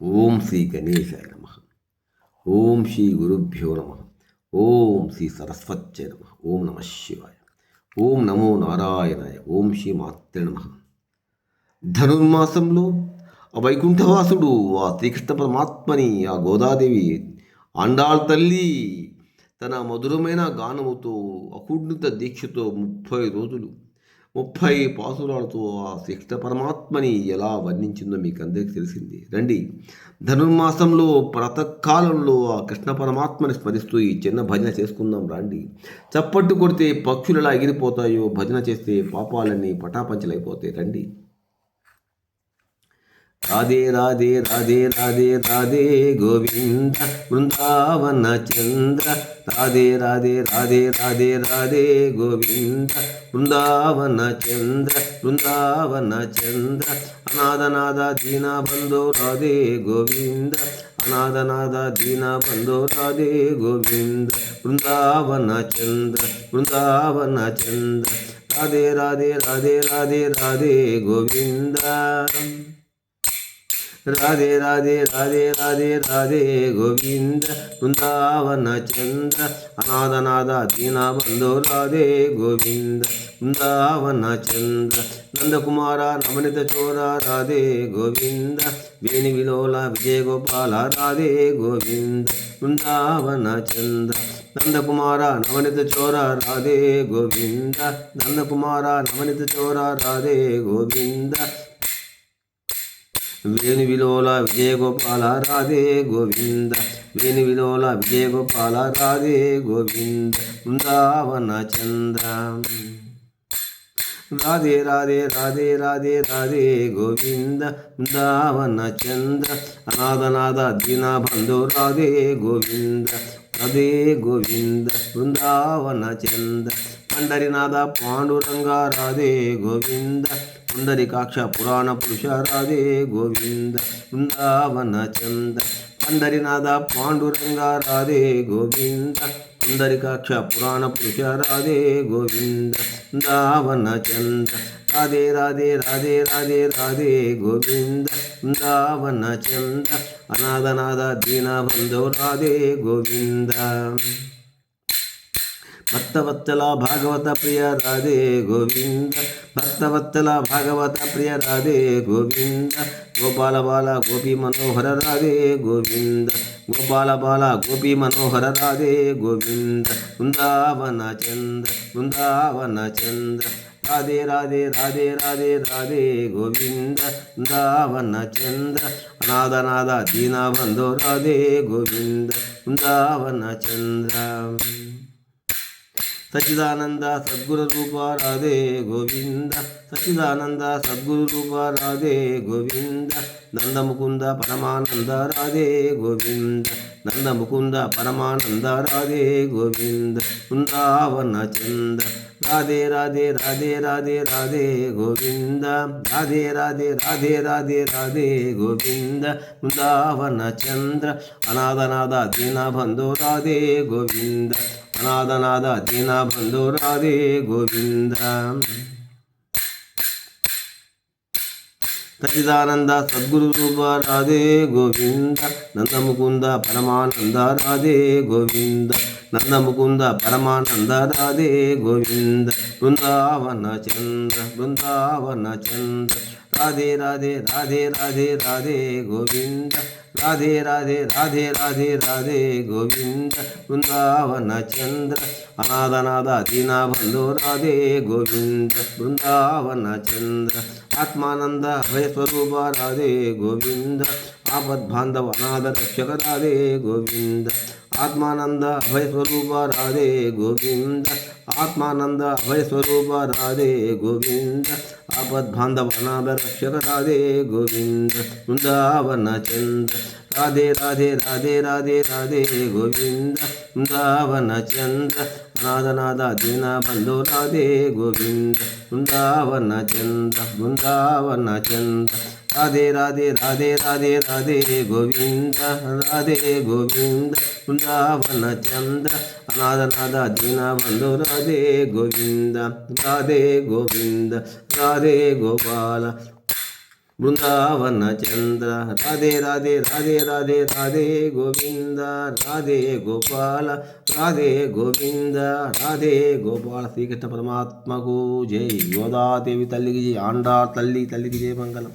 ఓం శ్రీ గణేశాయ నమ. ఓం శ్రీ గురుభ్యో నమ. ఓం శ్రీ సరస్వత్యై నమ. ఓం నమ శివాయ. ఓం నమో నారాయణాయ. ఓం శ్రీ మాత్రే నమ. ధనుర్మాసంలో ఆ వైకుంఠవాసుడు ఆ శ్రీకృష్ణ పరమాత్మని ఆ గోదాదేవి ఆండాళ్ తల్లి తన మధురమైన గానముతో అకుంఠిత దీక్షతో 30 రోజులు 30 పాసురాలతో ఆ శ్రీకృష్ణ పరమాత్మని ఎలా వర్ణించిందో మీకు అందరికీ తెలిసింది. రండి, ధనుర్మాసంలో ప్రాతకాలంలో ఆ కృష్ణ పరమాత్మని స్మరిస్తూ ఈ చిన్న భజన చేసుకుందాం. రండి, చప్పట్టు కొడితే పక్షులు ఎలా ఎగిరిపోతాయో, భజన చేస్తే పాపాలన్నీ పటాపంచలైపోతాయి. రండి. రాధే రాధే రాధే రాధే రాధే గోవింద బృందావన చంద్ర. రాధే రాధే రాధే రాధే రాధే గోవింద బృందావన చంద్ర. బృందావన చంద్ర అనాథనాథ దీన బంధో రాధే గోవింద. అనాథనాథ దీన బంధో రాధే గోవింద బృందావన చంద్ర. బృందావన చంద్ర రాధే రాధే రాధే రాధే రాధే గోవింద. రాధే రాధే రాధే రాధే రాధే గోవింద బృందావన చంద్ర. అనాథనాథ దీన బంధో రాధే గోవింద బృందావన చంద్ర. నందకుమార నమనిత చోర రాధే గోవింద. వేణి విలోల విజయ గోపాల రాధే గోవింద బృందావన చంద్ర. నందకుమార నవనిత చోర రాధే గోవింద. నందకుమార నవనిత చోర రాధే గోవింద. వేణు విలోల విజయ గోపాల రాధే గోవింద. వేణు విలోల విజయ గోపాల రాధే గోవింద బృందావన చంద్ర. రాధే రాధే రాధే రాధే రాధే గోవింద బృందావన చంద్ర. అనాథనాథ దీన బంధో రాధే గోవింద. రాధే గోవింద బృందావన చంద్ర. పండరినాథ పాండురంగ రాధే గోవింద. పుండరీకాక్ష పురాణ పురుష రాధే గోవింద బృందావన చంద్ర. పండరినాథ పాండురంగ రాధే గోవింద. పుండరీకాక్ష పురాణ పురుష రాధే గోవింద బృందావన చంద్ర. రాధే రాధే రాధే రాధే రాధే గోవింద బృందావన చంద్ర. అనాథనాథ దీన బంధో రాధే గోవింద. భక్తవత్సల భాగవత ప్రియ రాధే గోవింద. భక్తవత్సల భాగవత ప్రియ రాధే గోవింద. గోపాల బాల గోపీ మనోహర రాధే గోవింద. గోపాల బాల గోపీ మనోహర రాధే గోవింద బృందావన చంద్ర. బృందావన చంద్ర రాధే రాధే రాధే రాధే రాధే గోవింద బృందావన చంద్ర. అనాథనాథ దీన బంధో రాధే గోవింద బృందావన చంద్ర. సచిదానంద సద్గురు రూప రాధే గోవింద. సచిదానంద సద్గురు రూప రాధే గోవింద. నందముకుంద పరమానంద రాధే గోవింద. నందముకుంద పరమానంద రాధే గోవింద బృందావన చంద్ర. రాధే రాధే రాధే రాధే రాధే గోవింద. రాధే రాధే రాధే రాధే రాధే గోవింద బృందావన చంద్ర. అనాథనాథ దీన బంధో రాధే గోవింద. అనాథనాథ దీన బంధో రాధే గోవింద. సచిదానంద సద్గురు రూప రాధే గోవింద. నందముకుంద పరమానంద రాధే గోవింద. నందముకుంద పరమానంద రాధే గోవింద బృందావన చంద్ర. బృందావన చంద్ర రాధే రాధే రాధే రాధే రాధే గోవింద. రాధే రాధే రాధే రాధే రాధే గోవింద బృందావన చంద్ర. అనాథనాథ దీన బంధో రాధే గోవింద బృందావన చంద్ర. ఆత్మానంద అభయ స్వరూప రాధే గోవింద. ఆపద్బాంధవ అనాథ రక్షక రాధే గోవింద. ఆత్మానంద అభయ స్వరూప రాధే గోవింద. ఆత్మానంద అభయ స్వరూప రాధే గోవింద. ఆపద్బాంధవ అనాథ రక్షక రాధే గోవింద బృందావన చంద్ర. రాధే రాధే రాధే రాధే రాధే గోవింద బృందావన చంద్ర. అనాథనాథ దీన బంధో రాధే గోవింద బృందావన చంద్ర. బృందావన చంద్ర రాధే రాధే రాధే రాధే రాధే గోవింద. రాధే గోవింద బృందావన చంద్ర. అనాథనాథ దీన బంధో రాధే గోవింద. రాధే గోవింద రాధే గోపాల బృందావన చంద్ర రాధే రాధే రాధే రాధే రాధే గోవింద రాధే గోపాల రాధే గోవింద రాధే గోపాల. శ్రీకృష్ణ పరమాత్మకు జై. గోదాదేవి తల్లికి జై. ఆండార్ తల్లికి జయ మంగళం.